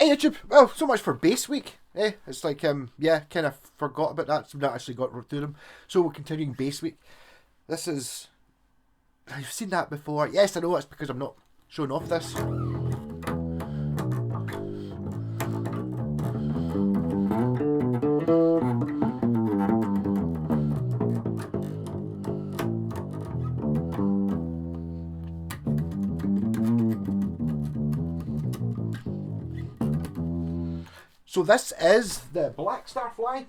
Hey YouTube, well, so much for bass week. It's like, yeah, kind of forgot about that. So not actually got through them. So we're continuing bass week. This is, you've seen that before. Yes, I know it's because I'm not showing off this. So this is the Blackstar Fly.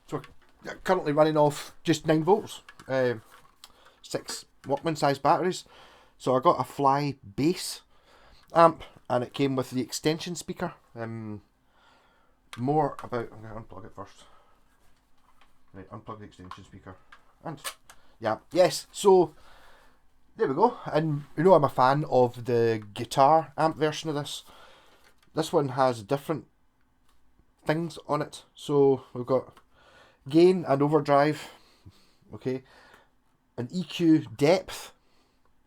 So we're currently running off just 9 volts, 6 Workman size batteries. So I got a Fly bass amp and it came with the extension speaker. More about, I'm going to unplug it first. Right, unplug the extension speaker. And yeah, yes, so there we go. And you know I'm a fan of the guitar amp version of this. This one has different things on it. So we've got gain and overdrive, okay, an EQ depth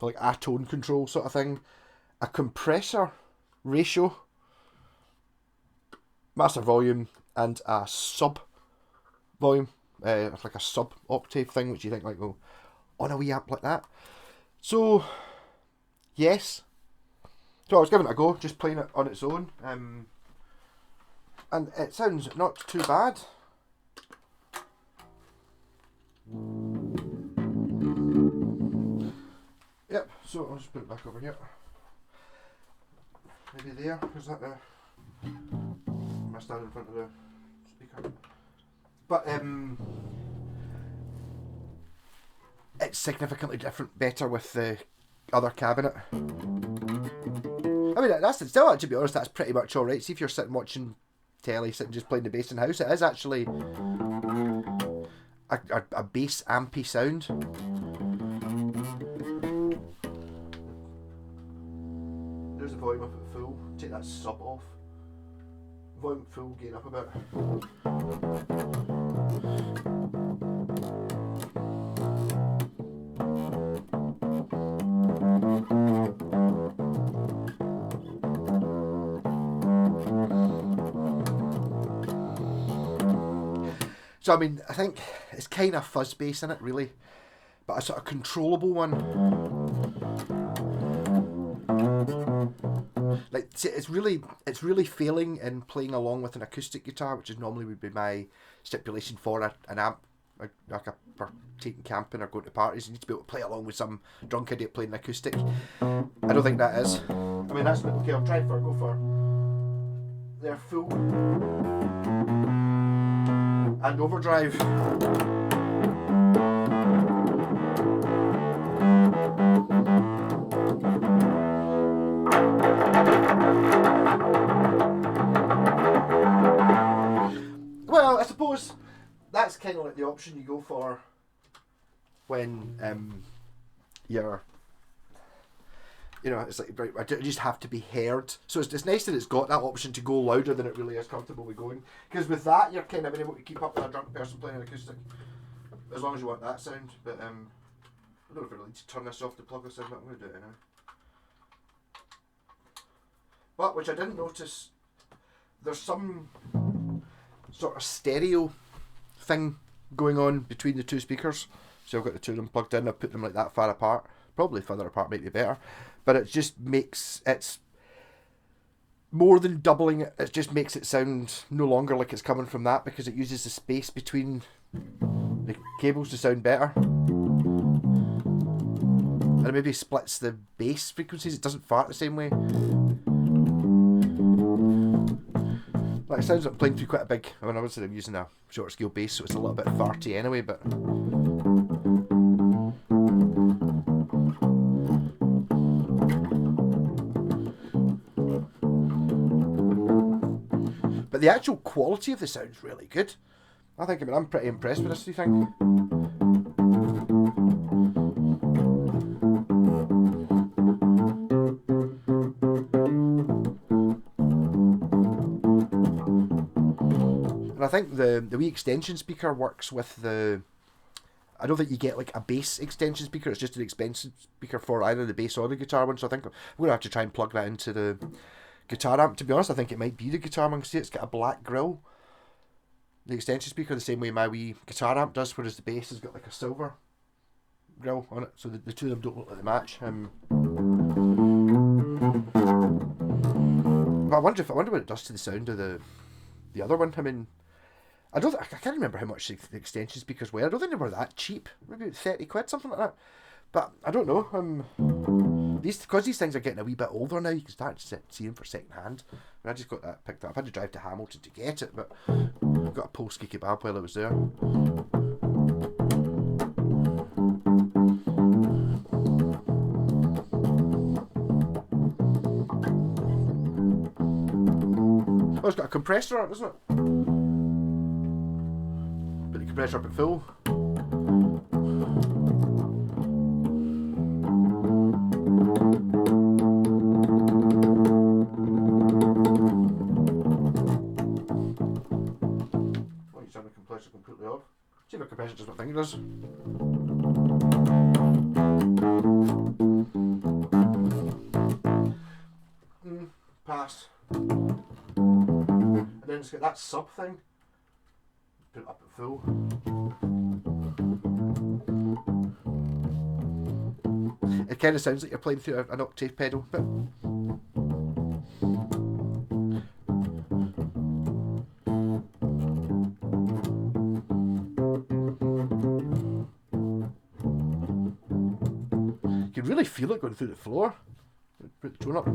for like a tone control sort of thing, a compressor ratio, master volume, and a sub volume, like a sub octave thing, which you think like, oh, on a wee amp like that. So yes, so I was giving it a go, just playing it on its own, and it sounds not too bad. Yep, so I'll just put it back over here. Maybe there, is that am I standing in front of the speaker? But it's significantly different, better with the other cabinet. I mean, that's still, to be honest, that's pretty much alright. See if you're sitting watching telly, sitting just playing the bass in the house, it is actually a bass ampy sound. There's the volume up at full. Take that sub off. Volume full, gain up a bit. So I mean, I think it's kind of fuzz bass in it, really, but a sort of controllable one. Like, it's really failing in playing along with an acoustic guitar, which is normally would be my stipulation for an amp, like for taking camping or going to parties. You need to be able to play along with some drunk idiot playing an acoustic. I don't think that is. I mean, that's okay. I'll try for go for their full and overdrive. Well, I suppose that's kind of like the option you go for when you're, you know, it's like, right, I just have to be heard. So it's nice that it's got that option to go louder than it really is comfortable with going. Because with that, you're kind of able to keep up with a drunk person playing an acoustic, as long as you want that sound. But I don't know if I really need to turn this off to plug this in, but I'm going to do it anyway. But, which I didn't notice, there's some sort of stereo thing going on between the two speakers. So I've got the two of them plugged in, I've put them like that far apart. Probably further apart might be better. But it just makes, it's more than doubling it, it just makes it sound no longer like it's coming from that, because it uses the space between the cables to sound better. And it maybe splits the bass frequencies, it doesn't fart the same way. Like, it sounds like I'm playing through quite a big, I mean, obviously I'm using a short scale bass, so it's a little bit farty anyway, but the actual quality of the sound's really good. I mean, I'm pretty impressed with this new thing. And I think the wee extension speaker works with the I don't think you get like a bass extension speaker. It's just an extension speaker for either the bass or the guitar one. So I think I'm gonna have to try and plug that into the guitar amp. To be honest, I think it might be the guitar one. See, it's got a black grill. The extension speaker the same way my wee guitar amp does, whereas the bass has got like a silver grill on it. So the two of them don't look like they match. But I wonder what it does to the sound of the other one. I mean, I can't remember how much the extension speakers were. I don't think they were that cheap. Maybe £30, something like that. But I don't know. Because these things are getting a wee bit older now, you can start to see them for second hand. And I just got that picked up. I had to drive to Hamilton to get it, but I got a Polski kebab while I was there. Oh, it's got a compressor on it, doesn't it? Put the compressor up at full. Oh, you turn the compressor completely off. See if the compressor does what I think it does. Pass. And then it's got that sub thing. Put it up at full. It kind of sounds like you're playing through an octave pedal, but you can really feel it going through the floor. Put the tone up.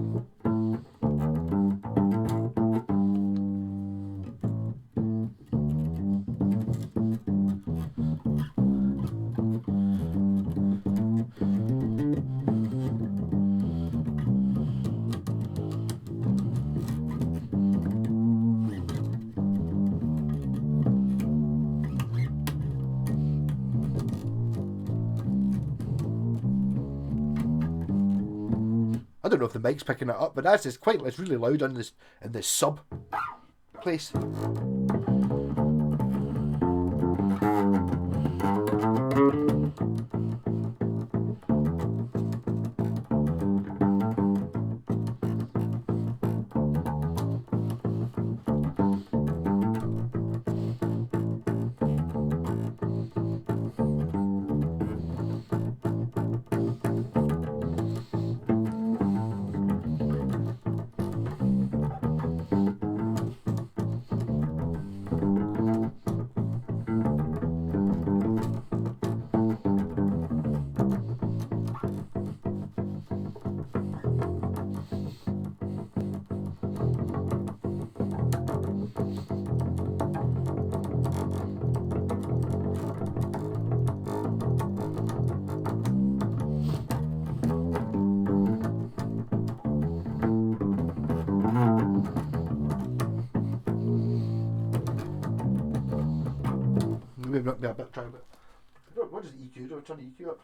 I don't know if the mic's picking it up, but it's really loud in this sub place. Maybe not be a bit, try a bit. What does the EQ do? Turn the EQ up.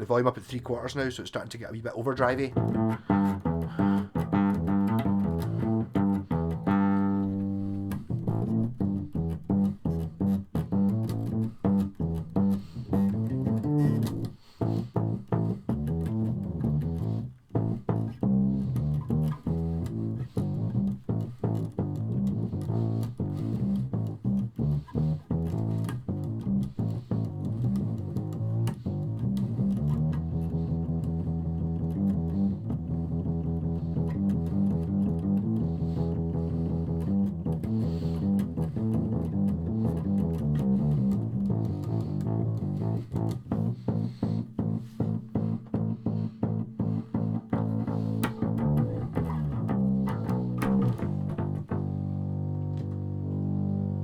Volume up at 3/4 now, so it's starting to get a wee bit overdrivey.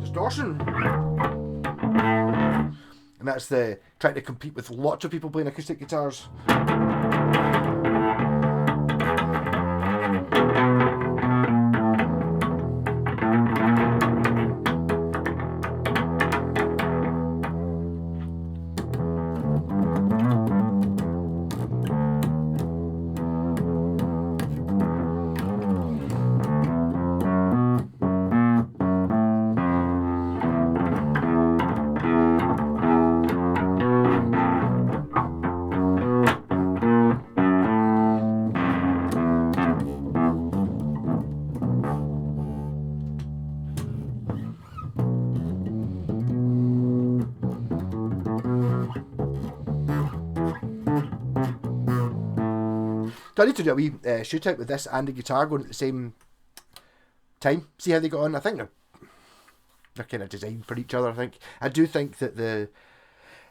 Distortion. And that's trying to compete with lots of people playing acoustic guitars. So I need to do a wee shootout with this and the guitar going at the same time. See how they got on. I think they're kind of designed for each other. I do think that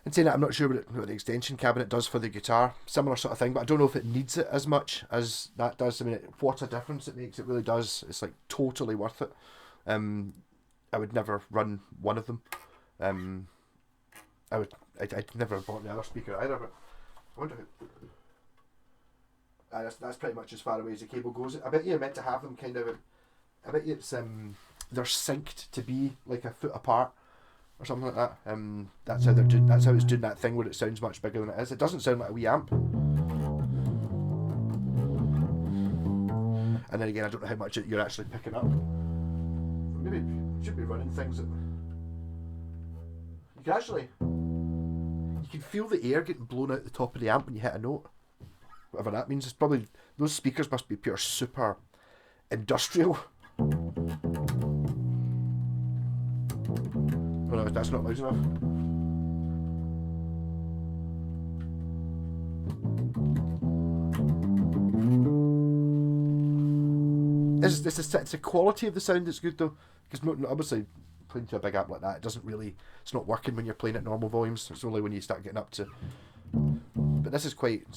and saying that, I'm not sure what the extension cabinet does for the guitar. Similar sort of thing, but I don't know if it needs it as much as that does. I mean, what a difference it makes. It really does. It's like totally worth it. I would never run one of them. I'd never bought the other speaker either, but I wonder that's pretty much as far away as the cable goes. I bet you're meant to have them kind of, I bet it's they're synced to be like a foot apart or something like that. That's how they're doing. That's how it's doing that thing where it sounds much bigger than it is. It doesn't sound like a wee amp. And then again, I don't know how much you're actually picking up. Maybe you should be running things that you can actually. You can feel the air getting blown out the top of the amp when you hit a note. Whatever that means. It's probably, those speakers must be pure super industrial. Oh no, that's not loud enough. It's the quality of the sound that's good though, because obviously playing to a big amp like that, it's not working when you're playing at normal volumes. It's only when you start getting up to. But this is quite.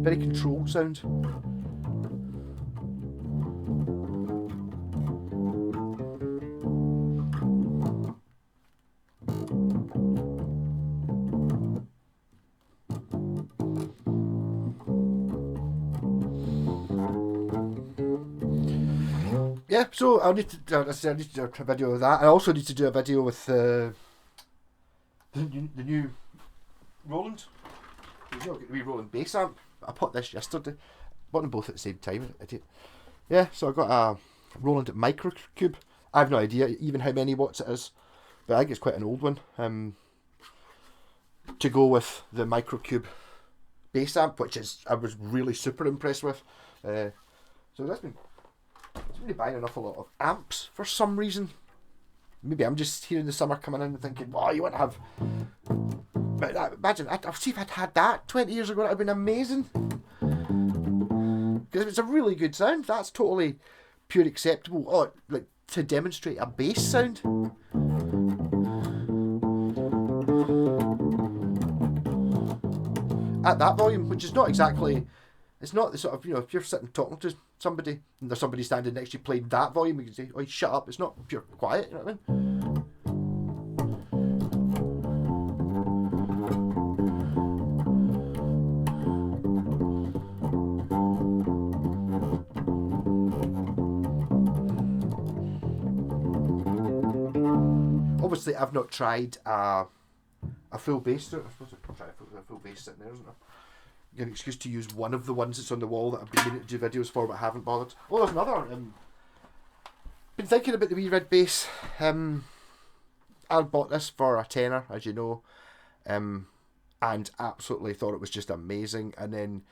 Very controlled sound. Yeah, so I need to do a video of that. I also need to do a video with the new Roland. There's no wee Roland bass amp. I bought this yesterday. Bought them both at the same time. Yeah, so I got a Roland Microcube. I have no idea even how many watts it is, but I think it's quite an old one. To go with the Microcube bass amp, which I was really super impressed with. So that's been. It's really buying an awful lot of amps for some reason. Maybe I'm just here in the summer coming in and thinking, wow, you want to have. But imagine, see if I'd had that 20 years ago, that would have been amazing. Because it's a really good sound. That's totally pure acceptable. Oh, like to demonstrate a bass sound. At that volume, which is not exactly. It's not the sort of, if you're sitting talking to somebody and there's somebody standing next to you playing that volume, you can say, oh, shut up. It's not pure quiet, you know what I mean? Obviously, I've not tried a full bass. I'm supposed to try a full bass sitting there, isn't there? An excuse to use one of the ones that's on the wall that I've been meaning to do videos for but haven't bothered. Oh, there's another. Been thinking about the wee red bass. I bought this for a tenner, as you know, and absolutely thought it was just amazing. And then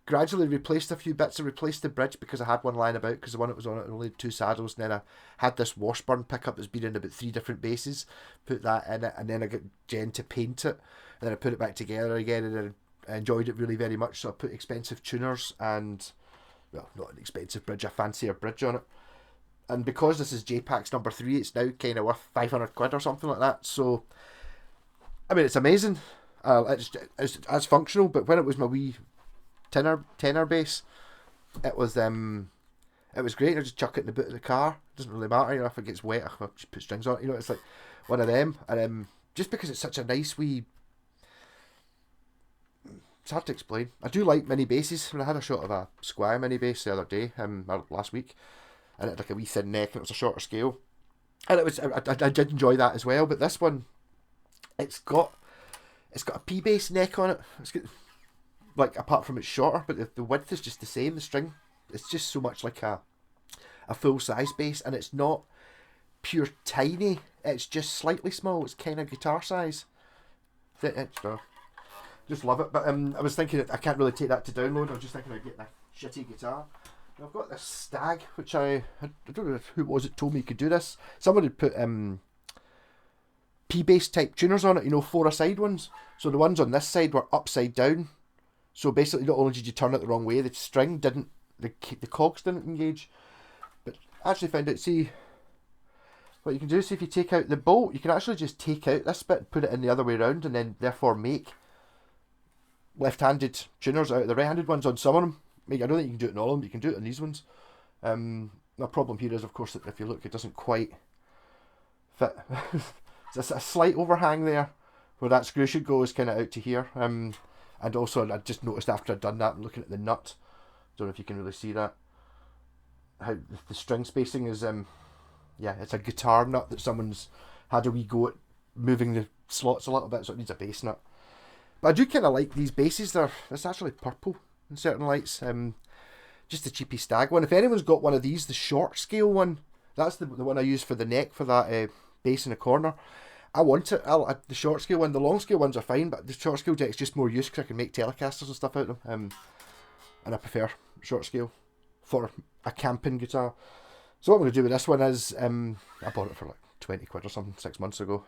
gradually replaced a few bits. I replaced the bridge because I had one lying about because the one that was on it only had 2 saddles. And then I had this Washburn pickup that's been in about 3 different basses. Put that in it, and then I got Jen to paint it, and then I put it back together again, and then I enjoyed it really very much, so I put expensive tuners and, well, not an expensive bridge, a fancier bridge on it. And because this is JPAX number 3, it's now kind of worth 500 quid or something like that. So, I mean, it's amazing. It's functional, but when it was my wee tenor bass, it was great. I just chuck it in the boot of the car. It doesn't really matter, if it gets wet, I just put strings on it. It's like one of them. And just because it's such a nice wee. It's hard to explain. I do like mini basses. I had a shot of a Squire mini bass the other day, last week, and it had like a wee thin neck and it was a shorter scale, and I did enjoy that as well. But this one, it's got a P bass neck on it. It's got, like, apart from it's shorter, but the width is just the same. The string, it's just so much like a full size bass, and it's not pure tiny. It's just slightly small. It's kind of guitar size. Just love it. But I was thinking I can't really take that to download. I was just thinking of getting a shitty guitar. And I've got this Stag, which I don't know who it was that told me you could do this. Someone had put P-bass type tuners on it, you know, 4-a-side ones. So the ones on this side were upside down. So basically, not only did you turn it the wrong way, the string didn't, the cogs didn't engage. But I actually found out, see, what you can do is if you take out the bolt, you can actually just take out this bit, put it in the other way around, and then therefore make left-handed tuners out of the right-handed ones on some of them. I don't think you can do it in all of them, but you can do it on these ones. The problem here is, of course, that if you look, it doesn't quite fit. There's a slight overhang there where that screw should go is kind of out to here. And also, I just noticed after I'd done that, and looking at the nut, don't know if you can really see that, how the string spacing is, yeah, it's a guitar nut that someone's had a wee go at moving the slots a little bit, so it needs a bass nut. But I do kind of like these basses. It's actually purple in certain lights. Just a cheapy stag one. If anyone's got one of these, the short scale one, that's the one I use for the neck for that bass in the corner. I want it. The short scale one. The long scale ones are fine, but the short scale deck's just more use because I can make Telecasters and stuff out of them. And I prefer short scale for a camping guitar. So what I'm going to do with this one is, I bought it for like 20 quid or something 6 months ago.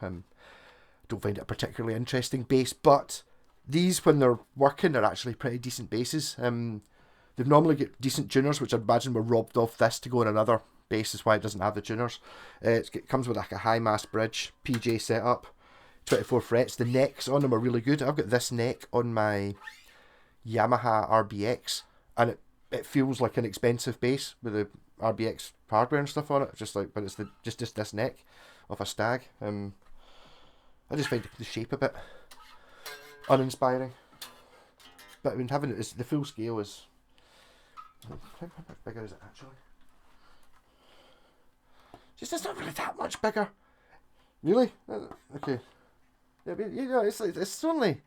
Don't find it a particularly interesting bass, but these, when they're working, they're actually pretty decent basses. They've normally got decent tuners, which I imagine were robbed off this to go in another bass, is why it doesn't have the tuners. It comes with like a high mass bridge, PJ setup, 24 frets. The necks on them are really good. I've got this neck on my Yamaha RBX, and it feels like an expensive bass with the RBX hardware and stuff on it. Just like, but it's just this neck of a stag. I just find the shape a bit uninspiring. But I mean, having it, the full scale is. How much bigger is it actually? It's not really that much bigger. Really? Okay. Yeah, but, you know, it's only.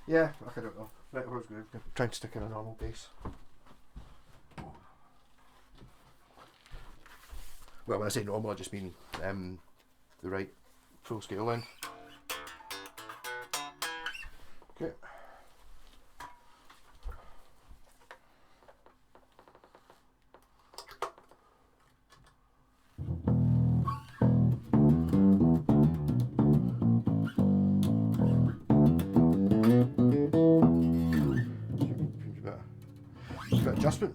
Yeah, I don't know. Right, I was going to try and stick in a normal bass. Well, when I say normal, I just mean the right full scale length. Okay. Bit of adjustment.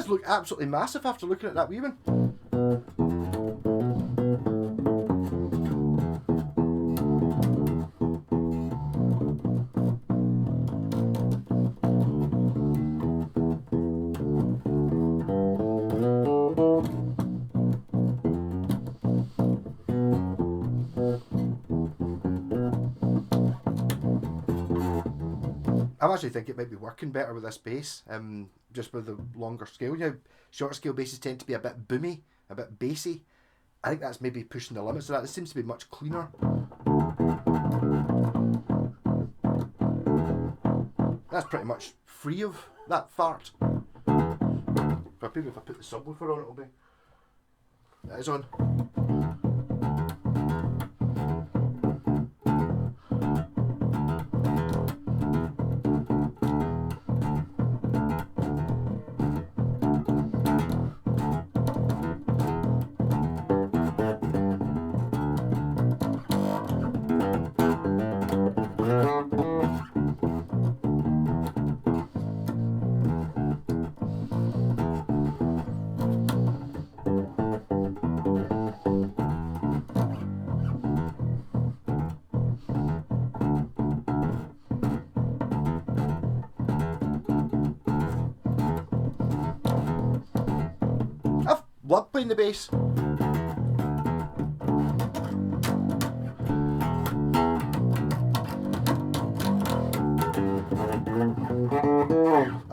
Look absolutely massive after looking at that wee one. I actually think it might be working better with this bass, just with the longer scale. You know, shorter scale basses tend to be a bit boomy, a bit bassy. I think that's maybe pushing the limits of that. This seems to be much cleaner. That's pretty much free of that fart. Maybe if I put the subwoofer on, it'll be. That is on. Love playing the bass.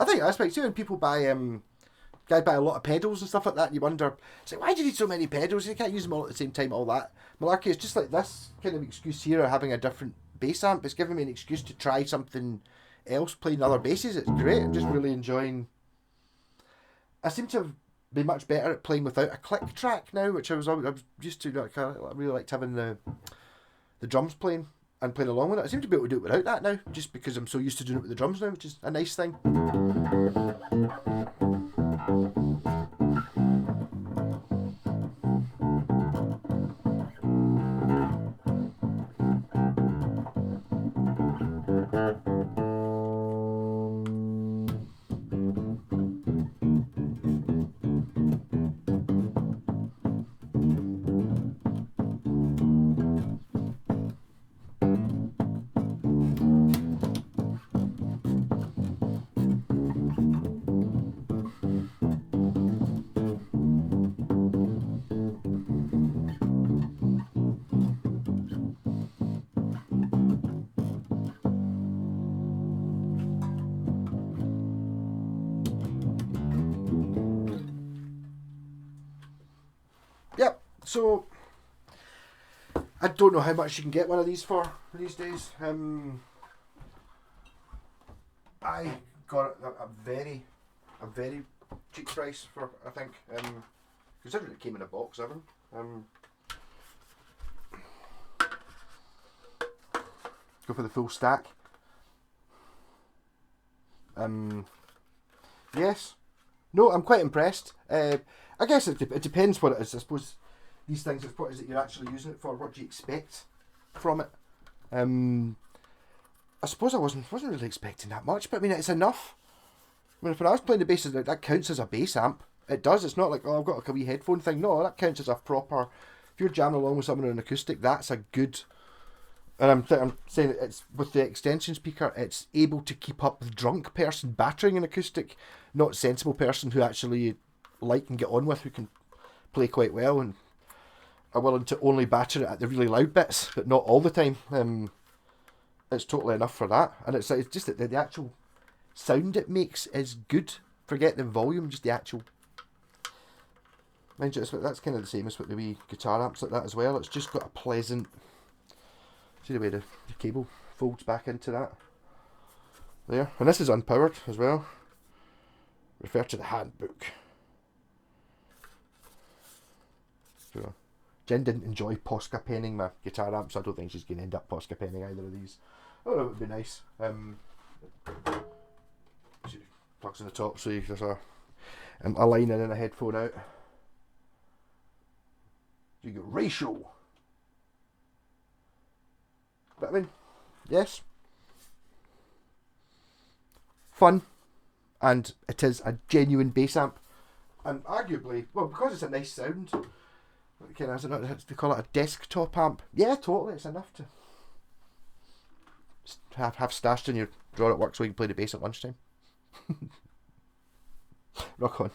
I think that's right. See when people buy guy buy a lot of pedals and stuff like that, and you wonder, it's like, why do you need so many pedals? You can't use them all at the same time, all that. Malarkey is just like this kind of excuse here of having a different bass amp. It's giving me an excuse to try something else, playing other basses. It's great. I'm just really enjoying. I seem to have been much better at playing without a click track now, which I was used to. Like, I really liked having the drums playing and playing along with it. I seem to be able to do it without that now, just because I'm so used to doing it with the drums now, which is a nice thing. Yep, so I don't know how much you can get one of these for these days. I got it at a very cheap price for, I think, considering it came in a box, even. Go for the full stack. Yes. No, I'm quite impressed. I guess it depends what it is. I suppose these things, what is it you're actually using it for? What do you expect from it? I suppose I wasn't really expecting that much, but I mean, it's enough. I mean, if I was playing the bass, that counts as a bass amp. It does. It's not like, oh, I've got a wee headphone thing. No, that counts as a proper. If you're jamming along with someone on an acoustic, that's a good. And I'm saying it's with the extension speaker, it's able to keep up with drunk person battering an acoustic, not sensible person who actually like and get on with, who can play quite well and are willing to only batter it at the really loud bits, but not all the time. It's totally enough for that, and it's just that the actual sound it makes is good. Forget the volume, just the actual. Mind you, that's kind of the same as with the wee guitar amps like that as well. It's just got a pleasant. See the way the cable folds back into that. There, and this is unpowered as well. Refer to the handbook. So, Jen didn't enjoy Posca penning my guitar amp, so I don't think she's going to end up Posca penning either of these. Oh, it would be nice. Plugs in the top, so there's a line in and a headphone out. So you get ratio. But I mean, yes. Fun. And it is a genuine bass amp. And arguably, well, because it's a nice sound, they call it a desktop amp. Yeah, totally, it's enough to have stashed in your drawer at work so you can play the bass at lunchtime. Rock on.